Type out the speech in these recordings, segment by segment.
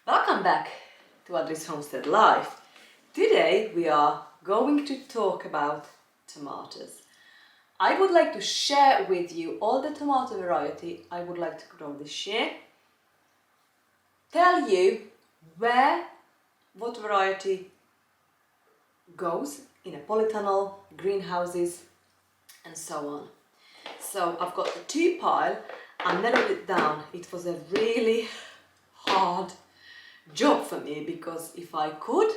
Welcome back to Adri's Homestead Life. Today we are going to talk about tomatoes. I would like to share with you all the tomato variety I would like to grow this year. Tell you what variety goes in a polytunnel, greenhouses and so on. So I've got the two pile. I narrowed it down. It was a really hard job for me because if I could,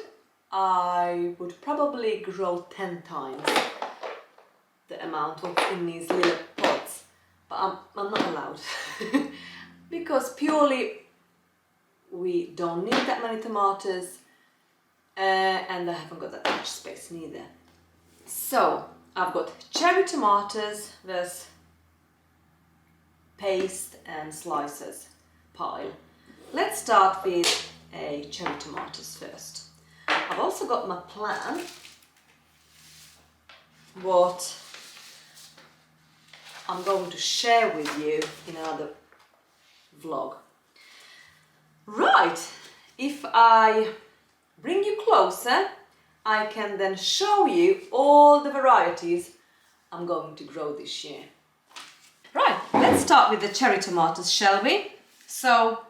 I would probably grow 10 times the amount what's in these little pots, but I'm not allowed because purely we don't need that many tomatoes and I haven't got that much space neither. So I've got cherry tomatoes, there's paste and slices pile. Let's start with a cherry tomatoes first. I've also got my plan what I'm going to share with you in another vlog. Right, if I bring you closer, I can then show you all the varieties I'm going to grow this year. Right, let's start with the cherry tomatoes, shall we? So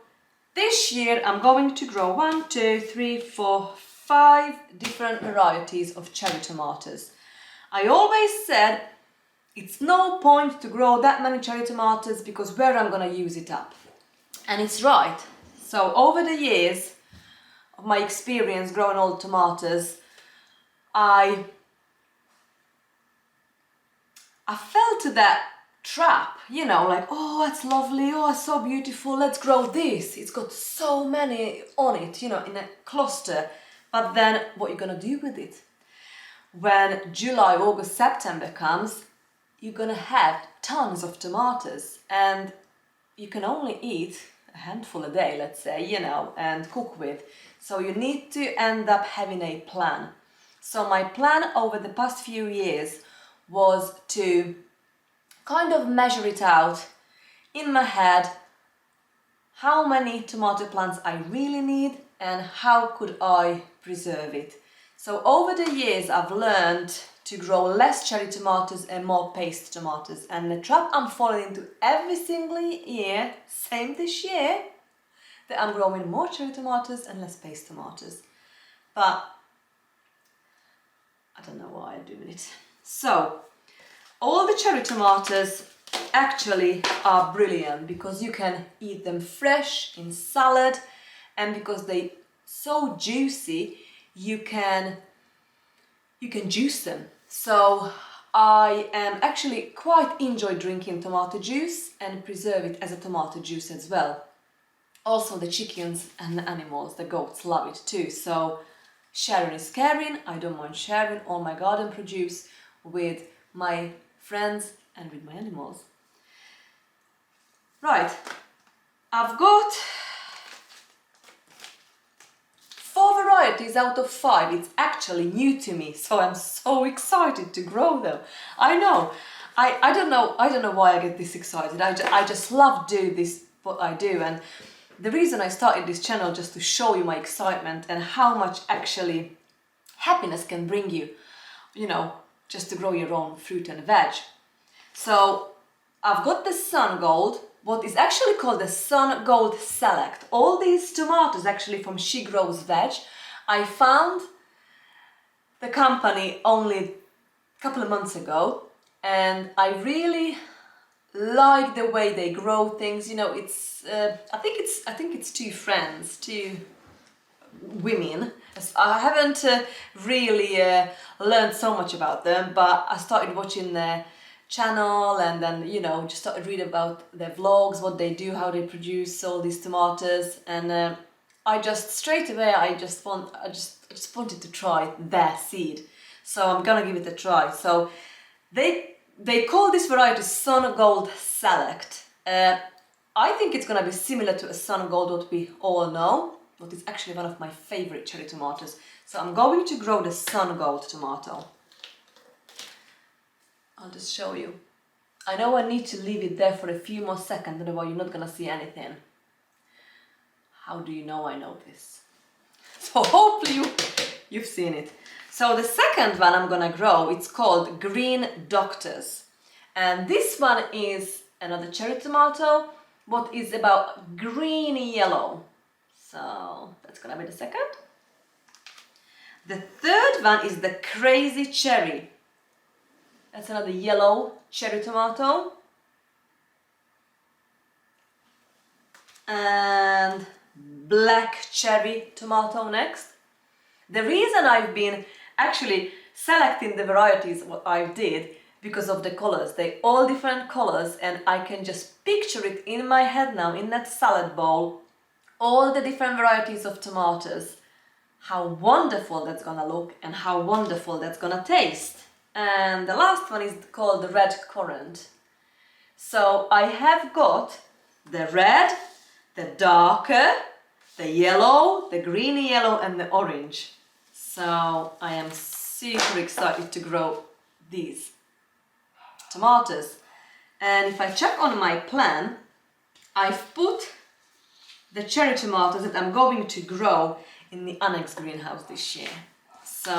this year I'm going to grow 1, 2, 3, 4, 5 different varieties of cherry tomatoes. I always said it's no point to grow that many cherry tomatoes because where I'm going to use it up. And it's right. So over the years of my experience growing all tomatoes, I fell to that trap, you know, like, oh, that's lovely, oh, it's so beautiful, let's grow this. It's got so many on it, you know, in a cluster. But then what are you gonna do with it? When July, August, September comes, you're gonna have tons of tomatoes and you can only eat a handful a day, let's say, you know, and cook with. So you need to end up having a plan. So my plan over the past few years was to kind of measure it out in my head, how many tomato plants I really need and how could I preserve it. So over the years I've learned to grow less cherry tomatoes and more paste tomatoes, and the trap I'm falling into every single year, same this year, that I'm growing more cherry tomatoes and less paste tomatoes. But I don't know why I'm doing it. So all the cherry tomatoes actually are brilliant because you can eat them fresh in salad, and because they're so juicy you can juice them. So I am actually quite enjoy drinking tomato juice and preserve it as a tomato juice as well. Also the chickens and the animals, the goats love it too. So sharing is caring. I don't mind sharing all my garden produce with my friends and with my animals. Right, I've got 4 varieties out of 5. It's actually new to me, so I'm so excited to grow them. I know, I don't know why I get this excited. I just love do this what I do, and the reason I started this channel just to show you my excitement and how much actually happiness can bring you, you know, just to grow your own fruit and veg. So I've got the Sun Gold, what is actually called the Sun Gold Select. All these tomatoes actually from She Grows Veg. I found the company only a couple of months ago and I really like the way they grow things. You know, it's I think it's 2 friends, 2 women. I haven't really learned so much about them, but I started watching their channel and then, you know, just started reading about their vlogs, what they do, how they produce all these tomatoes, and I just straight away I just wanted to try their seed, so I'm gonna give it a try. So they call this variety Sun Gold Select. I think it's gonna be similar to a Sun Gold what we all know, but it's actually one of my favorite cherry tomatoes. So I'm going to grow the Sun Gold tomato. I'll just show you. I know I need to leave it there for a few more seconds, otherwise you're not gonna see anything. How do you know I know this? So hopefully you've seen it. So the second one I'm gonna grow, it's called Green Doctors. And this one is another cherry tomato, but is about green yellow. So that's gonna be the second. The third one is the Crazy Cherry. That's another yellow cherry tomato. And Black Cherry tomato next. The reason I've been actually selecting the varieties what I did because of the colors. They all different colors and I can just picture it in my head now in that salad bowl. All the different varieties of tomatoes. How wonderful that's gonna look and how wonderful that's gonna taste. And the last one is called the Red Currant. So I have got the red, the darker, the yellow, the green yellow and the orange. So I am super excited to grow these tomatoes. And if I check on my plan, I've put the cherry tomatoes that I'm going to grow in the annex greenhouse this year. So,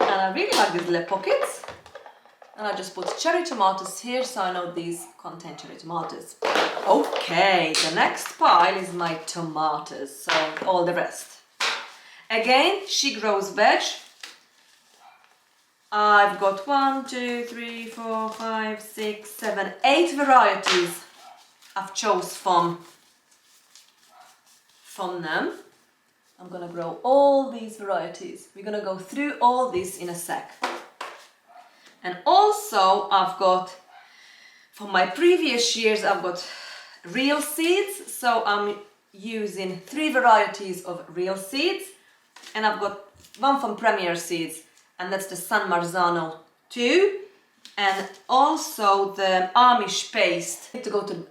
and I really like these little pockets. And I just put cherry tomatoes here so I know these contain cherry tomatoes. Okay, the next pile is my tomatoes, so all the rest. Again, She Grows Veg. I've got 1, 2, 3, 4, 5, 6, 7, 8 varieties I've chose from them. I'm gonna grow all these varieties. We're gonna go through all this in a sec. And also I've got, from my previous years, I've got real seeds. So I'm using 3 varieties of real seeds. And I've got one from Premier Seeds, and that's the San Marzano 2. And also the Amish paste. I need to go to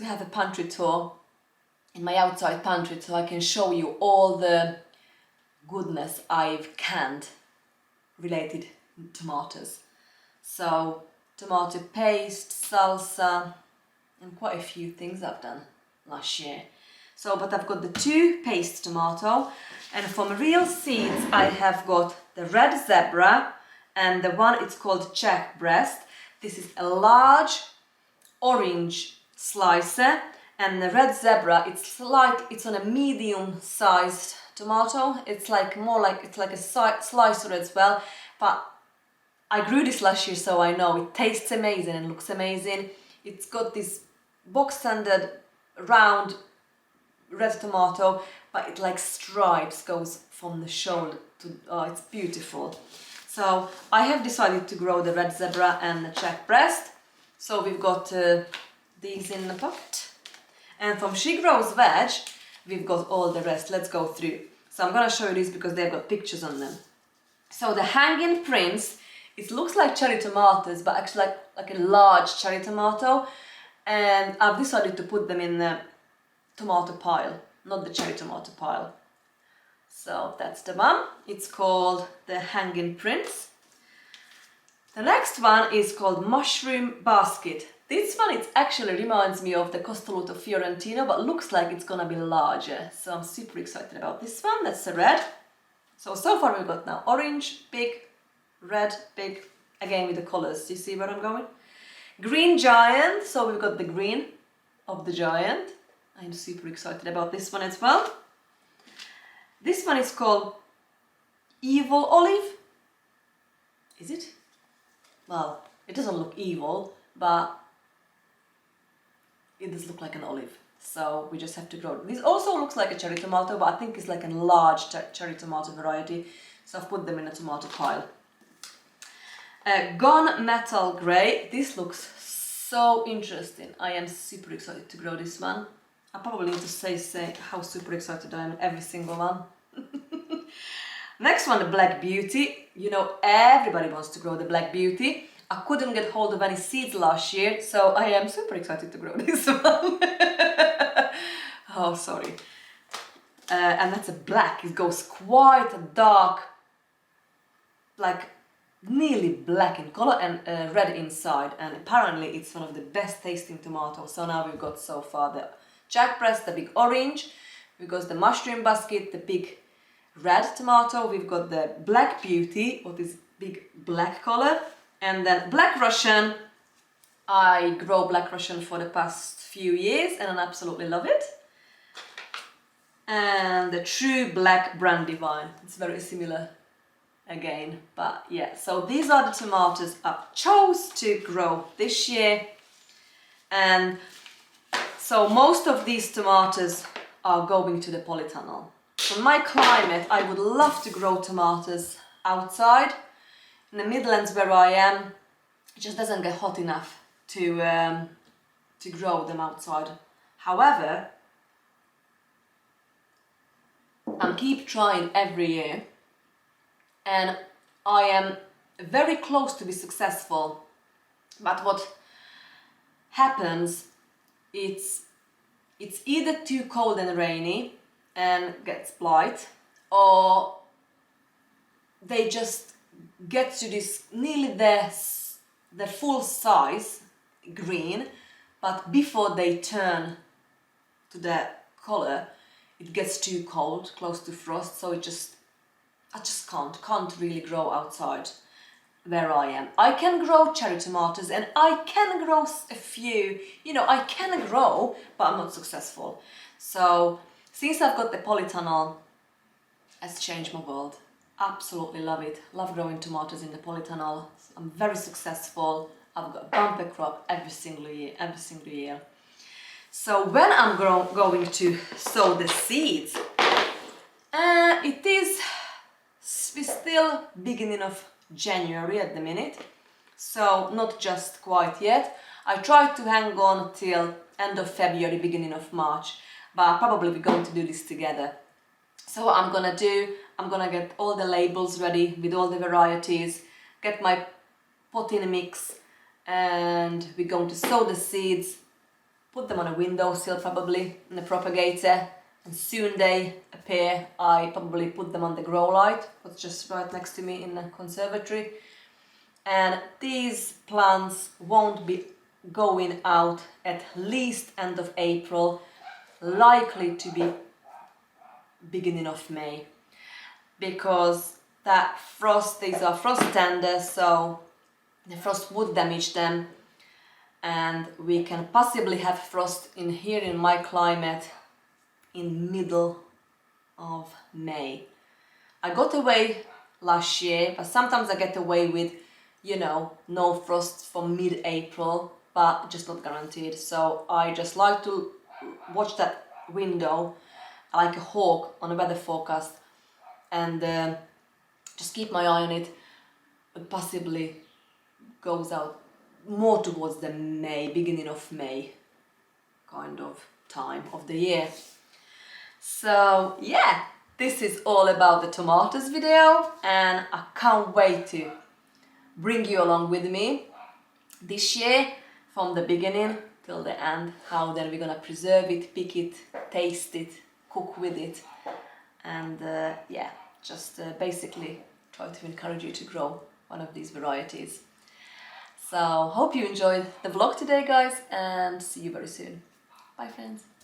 have a pantry tour in my outside pantry so I can show you all the goodness I've canned related to tomatoes. So tomato paste, salsa, and quite a few things I've done last year. So, but I've got the 2 paste tomato, and from Real Seeds I have got the Red Zebra and the one it's called Czech Breast. This is a large orange slicer, and the Red Zebra it's on a medium sized tomato. It's like a slicer as well, but I grew this last year so I know it tastes amazing and looks amazing. It's got this box standard round red tomato, but it like stripes goes from the shoulder to, oh, it's beautiful. So I have decided to grow the Red Zebra and the Czech Breast. So we've got these in the pocket. And from She Grows Veg, we've got all the rest. Let's go through. So I'm gonna show you these because they've got pictures on them. So the Hanging Prince, it looks like cherry tomatoes, but actually like a large cherry tomato. And I've decided to put them in the tomato pile, not the cherry tomato pile. So that's the one. It's called the Hanging Prince. The next one is called Mushroom Basket. This one, it actually reminds me of the Costoluto Fiorentino, but looks like it's gonna be larger. So I'm super excited about this one. That's the red. So far we've got now orange, big, red, big, again with the colors. You see where I'm going? Green Giant. So we've got the green of the giant. I'm super excited about this one as well. This one is called Evil Olive. Is it? Well, it doesn't look evil, but it does look like an olive. So we just have to grow. This also looks like a cherry tomato, but I think it's like a large cherry tomato variety. So I've put them in a tomato pile. Gone Metal Grey. This looks so interesting. I am super excited to grow this one. I probably need to say how super excited I am every single one. Next one, the Black Beauty. You know, everybody wants to grow the Black Beauty. I couldn't get hold of any seeds last year, so I am super excited to grow this one. Oh, sorry. And that's a black. It goes quite dark, like nearly black in color and red inside. And apparently it's one of the best tasting tomatoes. So now we've got so far the Jack Press, the big orange. We've got the Mushroom Basket, the big red tomato. We've got the Black Beauty, or this big black color. And then Black Russian. I grow Black Russian for the past few years and I absolutely love it. And the True Black Brandywine. It's very similar again, but yeah. So these are the tomatoes I chose to grow this year. And so most of these tomatoes are going to the polytunnel. For my climate, I would love to grow tomatoes outside. In the Midlands where I am, it just doesn't get hot enough to grow them outside. However, I keep trying every year and I am very close to be successful. But what happens, it's either too cold and rainy and gets blight, or they just get to this nearly their full size green, but before they turn to the color, it gets too cold, close to frost, so I just can't really grow outside where I am. I can grow cherry tomatoes and I can grow a few, I can grow, but I'm not successful. So since I've got the polytunnel, it's changed my world. Absolutely love it. Love growing tomatoes in the polytunnel. I'm very successful. I've got a bumper crop every single year. So when I'm going to sow the seeds, we're still beginning of January at the minute, so not just quite yet. I tried to hang on till end of February, beginning of March, but probably we're going to do this together. So what I'm gonna do, I'm gonna get all the labels ready with all the varieties, get my potting mix, and we're going to sow the seeds, put them on a windowsill probably in a propagator, and soon they appear. I probably put them on the grow light, what's just right next to me in the conservatory. And these plants won't be going out at least end of April, likely to be beginning of May, because that frost, these are frost tenders, so the frost would damage them, and we can possibly have frost in here in my climate in middle of May. I got away last year, but sometimes I get away with, no frost from mid-April, but just not guaranteed. So I just like to watch that window like a hawk on a weather forecast and just keep my eye on it. It possibly goes out more towards the beginning of May kind of time of the year. So yeah, this is all about the tomatoes video, and I can't wait to bring you along with me this year from the beginning till the end, how then we're gonna preserve it, pick it, taste it, cook with it, and just basically try to encourage you to grow one of these varieties. So hope you enjoyed the vlog today, guys, and see you very soon. Bye, friends.